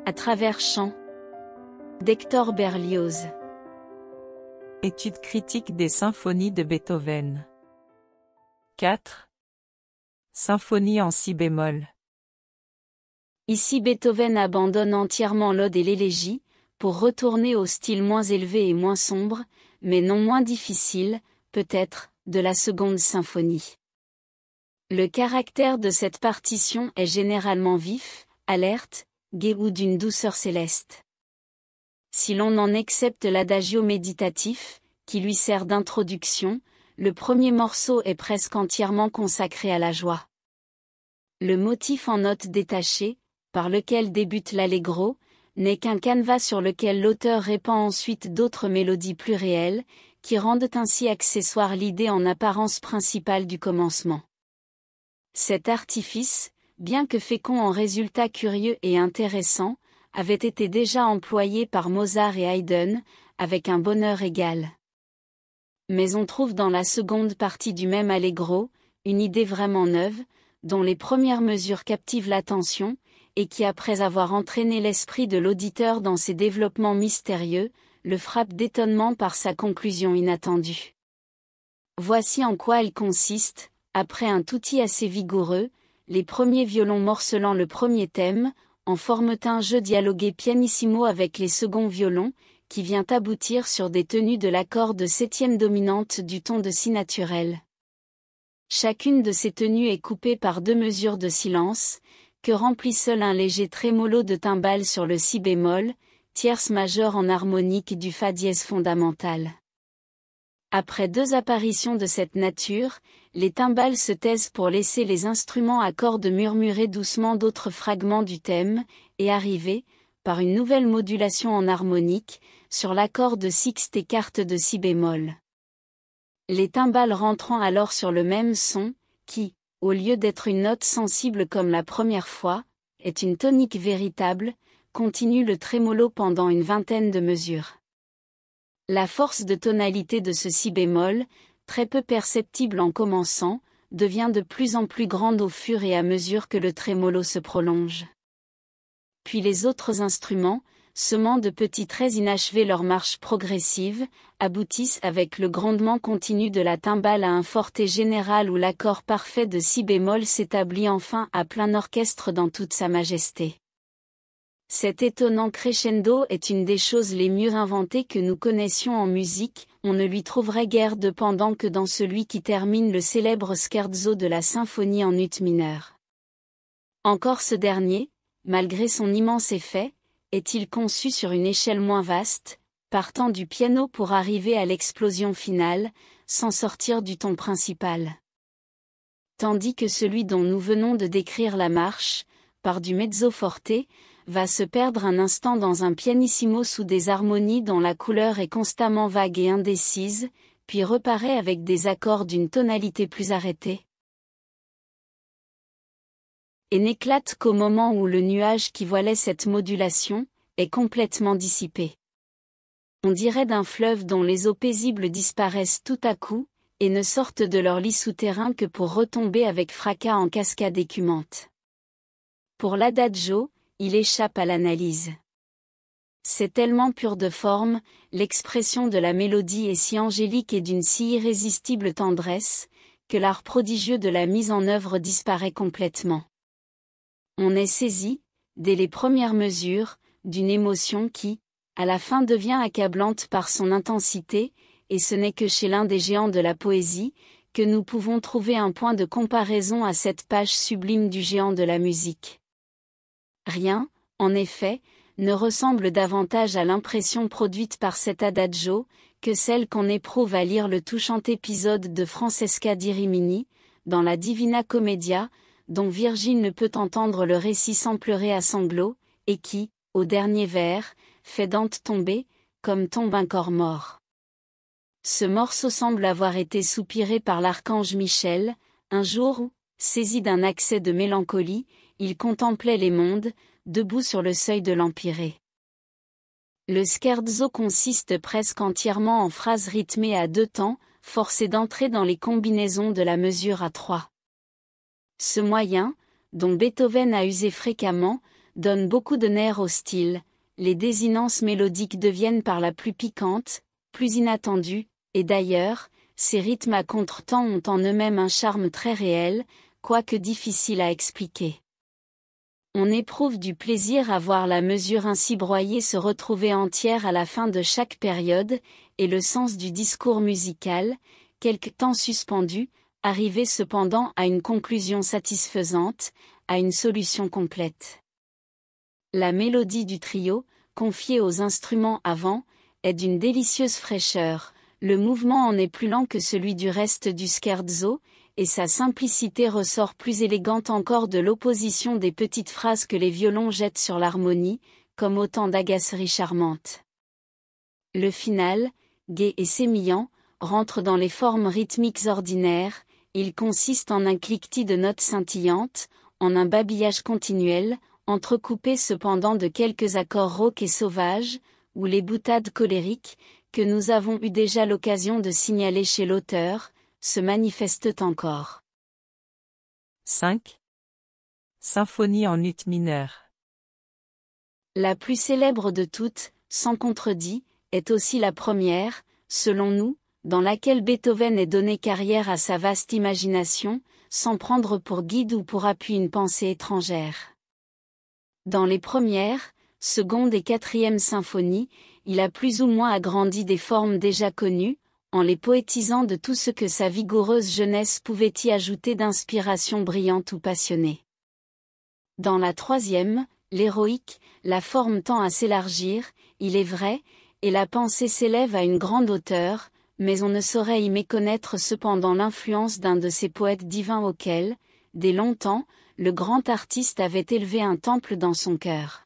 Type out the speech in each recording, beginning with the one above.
À travers chants d'Hector Berlioz. Étude critique des symphonies de Beethoven. 4. Symphonie en si bémol. Ici Beethoven abandonne entièrement l'ode et l'élégie, pour retourner au style moins élevé et moins sombre, mais non moins difficile, peut-être, de la seconde symphonie. Le caractère de cette partition est généralement vif, alerte, gai ou d'une douceur céleste. Si l'on en accepte l'adagio méditatif, qui lui sert d'introduction, le premier morceau est presque entièrement consacré à la joie. Le motif en notes détachées, par lequel débute l'allegro, n'est qu'un canevas sur lequel l'auteur répand ensuite d'autres mélodies plus réelles, qui rendent ainsi accessoire l'idée en apparence principale du commencement. Cet artifice, bien que fécond en résultats curieux et intéressants, avait été déjà employé par Mozart et Haydn, avec un bonheur égal. Mais on trouve dans la seconde partie du même allegro, une idée vraiment neuve, dont les premières mesures captivent l'attention, et qui après avoir entraîné l'esprit de l'auditeur dans ses développements mystérieux, le frappe d'étonnement par sa conclusion inattendue. Voici en quoi elle consiste, après un touti assez vigoureux, les premiers violons morcelant le premier thème, en forment un jeu dialogué pianissimo avec les seconds violons, qui vient aboutir sur des tenues de l'accord de septième dominante du ton de si naturel. Chacune de ces tenues est coupée par deux mesures de silence, que remplit seul un léger trémolo de timbales sur le si bémol, tierce majeure en harmonique du fa dièse fondamental. Après deux apparitions de cette nature, les timbales se taisent pour laisser les instruments à cordes murmurer doucement d'autres fragments du thème, et arriver, par une nouvelle modulation en harmonique, sur l'accord de sixte et quarte de si bémol. Les timbales rentrant alors sur le même son, qui, au lieu d'être une note sensible comme la première fois, est une tonique véritable, continue le trémolo pendant une vingtaine de mesures. La force de tonalité de ce si bémol, très peu perceptible en commençant, devient de plus en plus grande au fur et à mesure que le trémolo se prolonge. Puis les autres instruments, semant de petits traits inachevés leur marche progressive, aboutissent avec le grondement continu de la timbale à un forte général où l'accord parfait de si bémol s'établit enfin à plein orchestre dans toute sa majesté. Cet étonnant crescendo est une des choses les mieux inventées que nous connaissions en musique, on ne lui trouverait guère de pendant que dans celui qui termine le célèbre scherzo de la symphonie en ut mineur. Encore ce dernier, malgré son immense effet, est-il conçu sur une échelle moins vaste, partant du piano pour arriver à l'explosion finale, sans sortir du ton principal. Tandis que celui dont nous venons de décrire la marche, par du mezzo forte, va se perdre un instant dans un pianissimo sous des harmonies dont la couleur est constamment vague et indécise, puis reparaît avec des accords d'une tonalité plus arrêtée. Et n'éclate qu'au moment où le nuage qui voilait cette modulation, est complètement dissipé. On dirait d'un fleuve dont les eaux paisibles disparaissent tout à coup, et ne sortent de leur lit souterrain que pour retomber avec fracas en cascade écumante. Pour l'adagio, il échappe à l'analyse. C'est tellement pur de forme, l'expression de la mélodie est si angélique et d'une si irrésistible tendresse, que l'art prodigieux de la mise en œuvre disparaît complètement. On est saisi, dès les premières mesures, d'une émotion qui, à la fin devient accablante par son intensité, et ce n'est que chez l'un des géants de la poésie, que nous pouvons trouver un point de comparaison à cette page sublime du géant de la musique. Rien, en effet, ne ressemble davantage à l'impression produite par cet adagio, que celle qu'on éprouve à lire le touchant épisode de Francesca di Rimini, dans la Divina Commedia, dont Virgile ne peut entendre le récit sans pleurer à sanglots, et qui, au dernier vers, fait Dante tomber, comme tombe un corps mort. Ce morceau semble avoir été soupiré par l'archange Michel, un jour où, saisi d'un accès de mélancolie, il contemplait les mondes, debout sur le seuil de l'Empyrée. Le scherzo consiste presque entièrement en phrases rythmées à deux temps, forcées d'entrer dans les combinaisons de la mesure à trois. Ce moyen, dont Beethoven a usé fréquemment, donne beaucoup de nerfs au style, les désinences mélodiques deviennent par là plus piquantes, plus inattendues, et d'ailleurs, ces rythmes à contretemps ont en eux-mêmes un charme très réel, quoique difficile à expliquer. On éprouve du plaisir à voir la mesure ainsi broyée se retrouver entière à la fin de chaque période, et le sens du discours musical, quelque temps suspendu, arriver cependant à une conclusion satisfaisante, à une solution complète. La mélodie du trio, confiée aux instruments avant, est d'une délicieuse fraîcheur, le mouvement en est plus lent que celui du reste du scherzo, et sa simplicité ressort plus élégante encore de l'opposition des petites phrases que les violons jettent sur l'harmonie, comme autant d'agaceries charmantes. Le final, gai et sémillant, rentre dans les formes rythmiques ordinaires, il consiste en un cliquetis de notes scintillantes, en un babillage continuel, entrecoupé cependant de quelques accords rauques et sauvages, ou les boutades colériques, que nous avons eu déjà l'occasion de signaler chez l'auteur, se manifestent encore. 5. Symphonie en ut mineur. La plus célèbre de toutes, sans contredit, est aussi la première, selon nous, dans laquelle Beethoven ait donné carrière à sa vaste imagination, sans prendre pour guide ou pour appui une pensée étrangère. Dans les premières, seconde et quatrième symphonies, il a plus ou moins agrandi des formes déjà connues, en les poétisant de tout ce que sa vigoureuse jeunesse pouvait y ajouter d'inspiration brillante ou passionnée. Dans la troisième, l'héroïque, la forme tend à s'élargir, il est vrai, et la pensée s'élève à une grande hauteur, mais on ne saurait y méconnaître cependant l'influence d'un de ces poètes divins auxquels, dès longtemps, le grand artiste avait élevé un temple dans son cœur.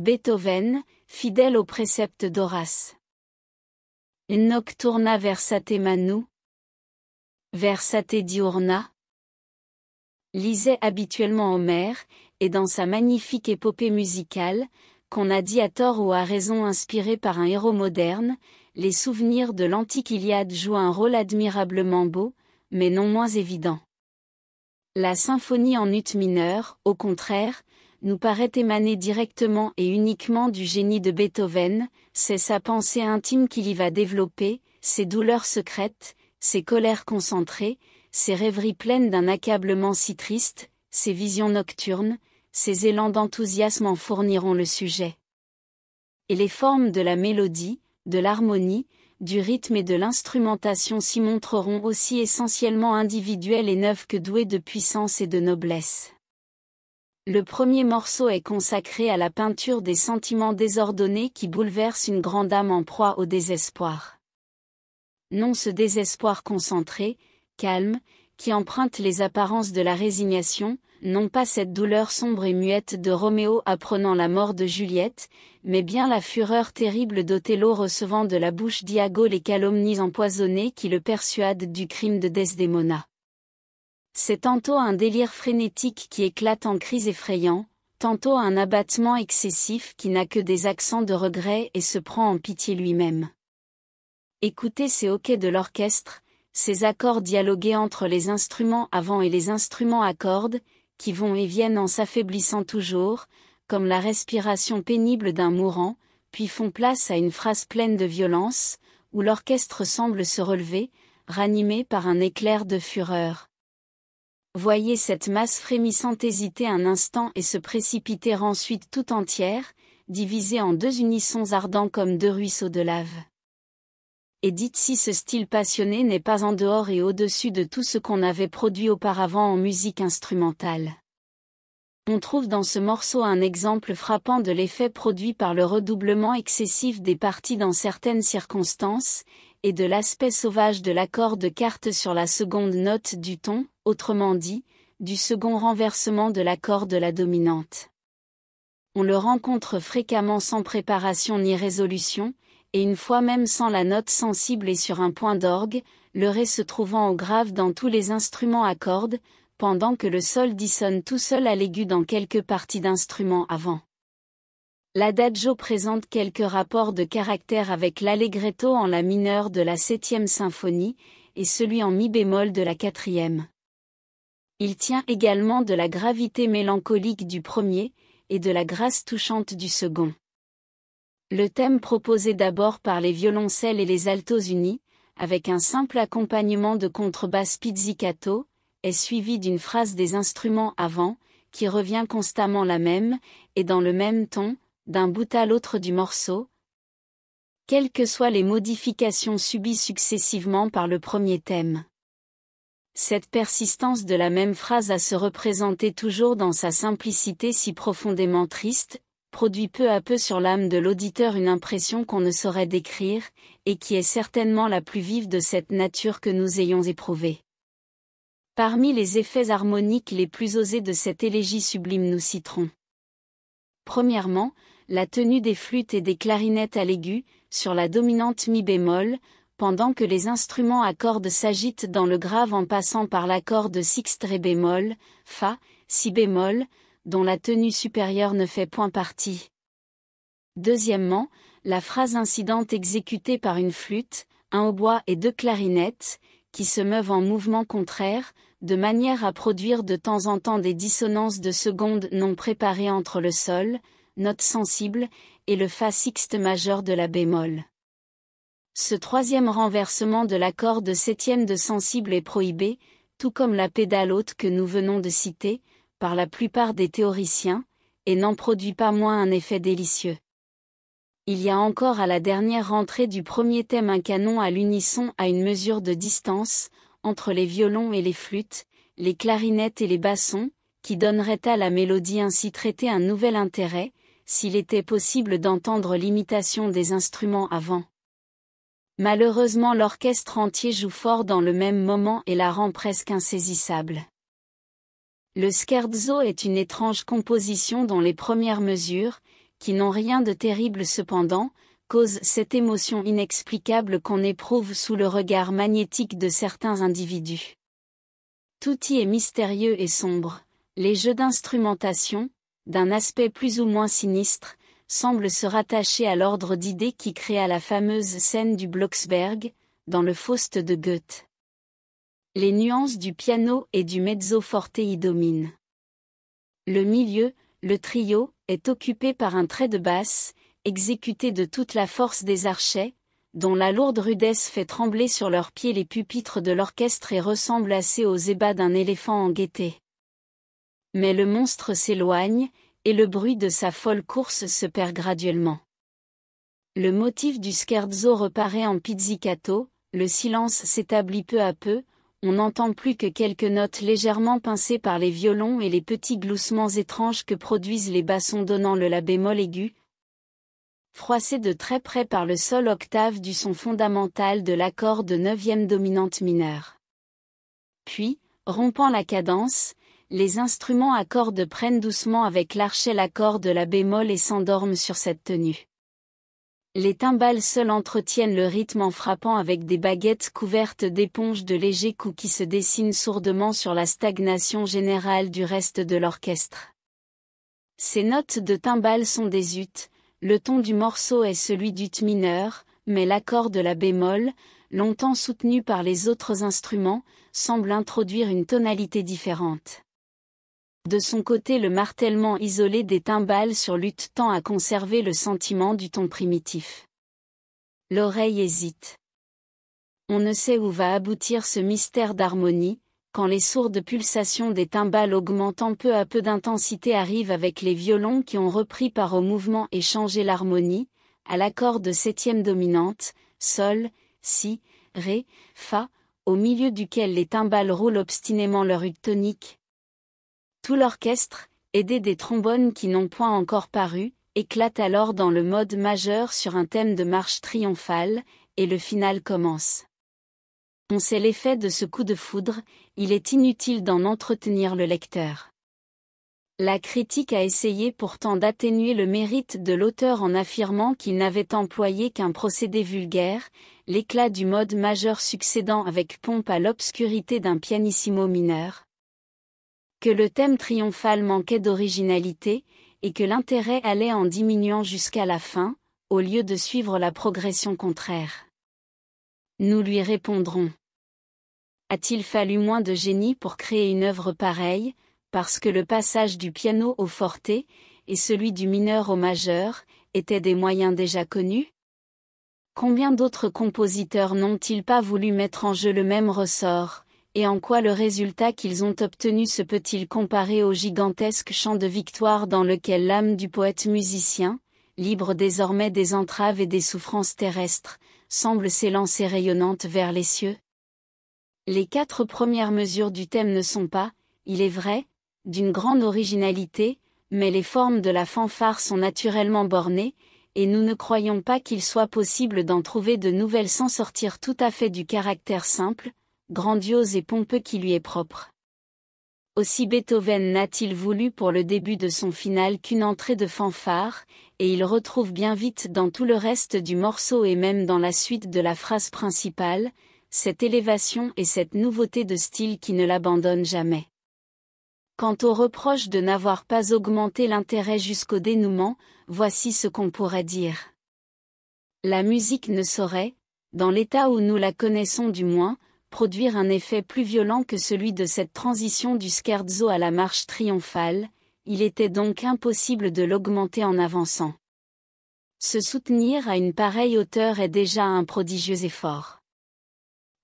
Beethoven, fidèle aux préceptes d'Horace. Nocturna versate manu, versate diurna, lisait habituellement Homère, et dans sa magnifique épopée musicale, qu'on a dit à tort ou à raison inspirée par un héros moderne, les souvenirs de l'antique Iliade jouent un rôle admirablement beau, mais non moins évident. La symphonie en ut mineur, au contraire, nous paraît émaner directement et uniquement du génie de Beethoven, c'est sa pensée intime qu'il y va développer, ses douleurs secrètes, ses colères concentrées, ses rêveries pleines d'un accablement si triste, ses visions nocturnes, ses élans d'enthousiasme en fourniront le sujet. Et les formes de la mélodie, de l'harmonie, du rythme et de l'instrumentation s'y montreront aussi essentiellement individuelles et neuves que douées de puissance et de noblesse. Le premier morceau est consacré à la peinture des sentiments désordonnés qui bouleversent une grande âme en proie au désespoir. Non ce désespoir concentré, calme, qui emprunte les apparences de la résignation, non pas cette douleur sombre et muette de Roméo apprenant la mort de Juliette, mais bien la fureur terrible d'Othello recevant de la bouche d'Iago les calomnies empoisonnées qui le persuadent du crime de Desdémona. C'est tantôt un délire frénétique qui éclate en cris effrayants, tantôt un abattement excessif qui n'a que des accents de regret et se prend en pitié lui-même. Écoutez ces hoquets de l'orchestre, ces accords dialogués entre les instruments avant et les instruments à cordes, qui vont et viennent en s'affaiblissant toujours, comme la respiration pénible d'un mourant, puis font place à une phrase pleine de violence, où l'orchestre semble se relever, ranimé par un éclair de fureur. Voyez cette masse frémissante hésiter un instant et se précipiter ensuite tout entière, divisée en deux unissons ardents comme deux ruisseaux de lave. Et dites si ce style passionné n'est pas en dehors et au-dessus de tout ce qu'on avait produit auparavant en musique instrumentale. On trouve dans ce morceau un exemple frappant de l'effet produit par le redoublement excessif des parties dans certaines circonstances, et de l'aspect sauvage de l'accord de quarte sur la seconde note du ton, autrement dit, du second renversement de l'accord de la dominante. On le rencontre fréquemment sans préparation ni résolution, et une fois même sans la note sensible et sur un point d'orgue, le ré se trouvant au grave dans tous les instruments à cordes, pendant que le sol dissonne tout seul à l'aigu dans quelques parties d'instruments avant. L'adagio présente quelques rapports de caractère avec l'allegretto en la mineure de la 7e symphonie, et celui en mi bémol de la 4e. Il tient également de la gravité mélancolique du premier, et de la grâce touchante du second. Le thème proposé d'abord par les violoncelles et les altos unis, avec un simple accompagnement de contrebasse pizzicato, est suivi d'une phrase des instruments avant, qui revient constamment la même, et dans le même ton, d'un bout à l'autre du morceau, quelles que soient les modifications subies successivement par le premier thème. Cette persistance de la même phrase à se représenter toujours dans sa simplicité si profondément triste, produit peu à peu sur l'âme de l'auditeur une impression qu'on ne saurait décrire, et qui est certainement la plus vive de cette nature que nous ayons éprouvée. Parmi les effets harmoniques les plus osés de cette élégie sublime nous citerons. Premièrement, la tenue des flûtes et des clarinettes à l'aigu, sur la dominante mi bémol, pendant que les instruments à cordes s'agitent dans le grave en passant par l'accord de sixte ré bémol, fa, si bémol, dont la tenue supérieure ne fait point partie. Deuxièmement, la phrase incidente exécutée par une flûte, un hautbois et 2 clarinettes, qui se meuvent en mouvement contraire, de manière à produire de temps en temps des dissonances de secondes non préparées entre le sol, note sensible, et le fa sixte majeur de la bémol. Ce troisième renversement de l'accord de septième de sensible est prohibé, tout comme la pédale haute que nous venons de citer, par la plupart des théoriciens, et n'en produit pas moins un effet délicieux. Il y a encore à la dernière rentrée du premier thème un canon à l'unisson à une mesure de distance, entre les violons et les flûtes, les clarinettes et les bassons, qui donnerait à la mélodie ainsi traitée un nouvel intérêt, s'il était possible d'entendre l'imitation des instruments avant. Malheureusement l'orchestre entier joue fort dans le même moment et la rend presque insaisissable. Le scherzo est une étrange composition dont les premières mesures, qui n'ont rien de terrible cependant, causent cette émotion inexplicable qu'on éprouve sous le regard magnétique de certains individus. Tout y est mystérieux et sombre, les jeux d'instrumentation, d'un aspect plus ou moins sinistre, semblent se rattacher à l'ordre d'idées qui créa la fameuse scène du Blocksberg, dans le Faust de Goethe. Les nuances du piano et du mezzo forte y dominent. Le milieu, le trio, est occupé par un trait de basse, exécuté de toute la force des archets, dont la lourde rudesse fait trembler sur leurs pieds les pupitres de l'orchestre et ressemble assez aux ébats d'un éléphant en gaieté. Mais le monstre s'éloigne, et le bruit de sa folle course se perd graduellement. Le motif du scherzo reparaît en pizzicato, le silence s'établit peu à peu, on n'entend plus que quelques notes légèrement pincées par les violons et les petits gloussements étranges que produisent les bassons donnant le la bémol aigu, froissé de très près par le sol octave du son fondamental de l'accord de neuvième dominante mineure. Puis, rompant la cadence, les instruments à cordes prennent doucement avec l'archet l'accord de la bémol et s'endorment sur cette tenue. Les timbales seuls entretiennent le rythme en frappant avec des baguettes couvertes d'éponges de légers coups qui se dessinent sourdement sur la stagnation générale du reste de l'orchestre. Ces notes de timbales sont des ut, le ton du morceau est celui d'ut mineur, mais l'accord de la bémol, longtemps soutenu par les autres instruments, semble introduire une tonalité différente. De son côté, le martèlement isolé des timbales sur l'ut tend à conserver le sentiment du ton primitif. L'oreille hésite. On ne sait où va aboutir ce mystère d'harmonie, quand les sourdes pulsations des timbales augmentant peu à peu d'intensité arrivent avec les violons qui ont repris part au mouvement et changé l'harmonie, à l'accord de septième dominante, sol, si, ré, fa, au milieu duquel les timbales roulent obstinément leur ut tonique. Tout l'orchestre, aidé des trombones qui n'ont point encore paru, éclate alors dans le mode majeur sur un thème de marche triomphale, et le final commence. On sait l'effet de ce coup de foudre, il est inutile d'en entretenir le lecteur. La critique a essayé pourtant d'atténuer le mérite de l'auteur en affirmant qu'il n'avait employé qu'un procédé vulgaire, l'éclat du mode majeur succédant avec pompe à l'obscurité d'un pianissimo mineur. Que le thème triomphal manquait d'originalité, et que l'intérêt allait en diminuant jusqu'à la fin, au lieu de suivre la progression contraire. Nous lui répondrons. A-t-il fallu moins de génie pour créer une œuvre pareille, parce que le passage du piano au forte, et celui du mineur au majeur, étaient des moyens déjà connus? Combien d'autres compositeurs n'ont-ils pas voulu mettre en jeu le même ressort, et en quoi le résultat qu'ils ont obtenu se peut-il comparer au gigantesque chant de victoire dans lequel l'âme du poète musicien, libre désormais des entraves et des souffrances terrestres, semble s'élancer rayonnante vers les cieux? Les 4 premières mesures du thème ne sont pas, il est vrai, d'une grande originalité, mais les formes de la fanfare sont naturellement bornées, et nous ne croyons pas qu'il soit possible d'en trouver de nouvelles sans sortir tout à fait du caractère simple, grandiose et pompeux qui lui est propre. Aussi Beethoven n'a-t-il voulu pour le début de son finale qu'une entrée de fanfare, et il retrouve bien vite dans tout le reste du morceau et même dans la suite de la phrase principale, cette élévation et cette nouveauté de style qui ne l'abandonnent jamais. Quant au reproche de n'avoir pas augmenté l'intérêt jusqu'au dénouement, voici ce qu'on pourrait dire. La musique ne saurait, dans l'état où nous la connaissons du moins, produire un effet plus violent que celui de cette transition du scherzo à la marche triomphale, il était donc impossible de l'augmenter en avançant. Se soutenir à une pareille hauteur est déjà un prodigieux effort.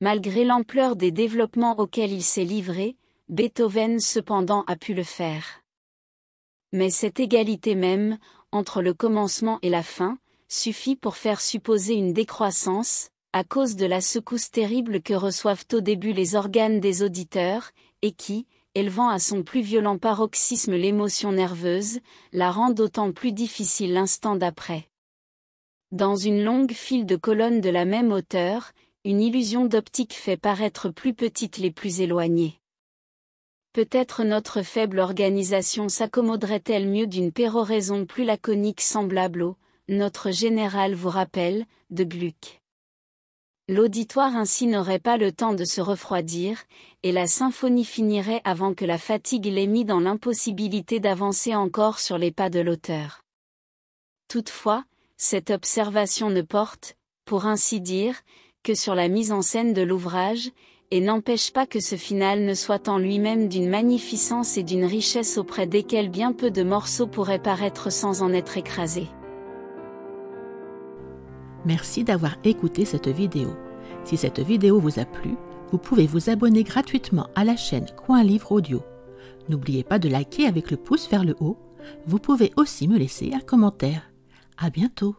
Malgré l'ampleur des développements auxquels il s'est livré, Beethoven cependant a pu le faire. Mais cette égalité même, entre le commencement et la fin, suffit pour faire supposer une décroissance, à cause de la secousse terrible que reçoivent au début les organes des auditeurs, et qui, élevant à son plus violent paroxysme l'émotion nerveuse, la rend d'autant plus difficile l'instant d'après. Dans une longue file de colonnes de la même hauteur, une illusion d'optique fait paraître plus petites les plus éloignées. Peut-être notre faible organisation s'accommoderait-elle mieux d'une péroraison plus laconique semblable au « Notre général vous rappelle » de Gluck. L'auditoire ainsi n'aurait pas le temps de se refroidir, et la symphonie finirait avant que la fatigue l'ait mis dans l'impossibilité d'avancer encore sur les pas de l'auteur. Toutefois, cette observation ne porte, pour ainsi dire, que sur la mise en scène de l'ouvrage, et n'empêche pas que ce final ne soit en lui-même d'une magnificence et d'une richesse auprès desquels bien peu de morceaux pourraient paraître sans en être écrasés. Merci d'avoir écouté cette vidéo. Si cette vidéo vous a plu, vous pouvez vous abonner gratuitement à la chaîne Coin Livre Audio. N'oubliez pas de liker avec le pouce vers le haut. Vous pouvez aussi me laisser un commentaire. À bientôt.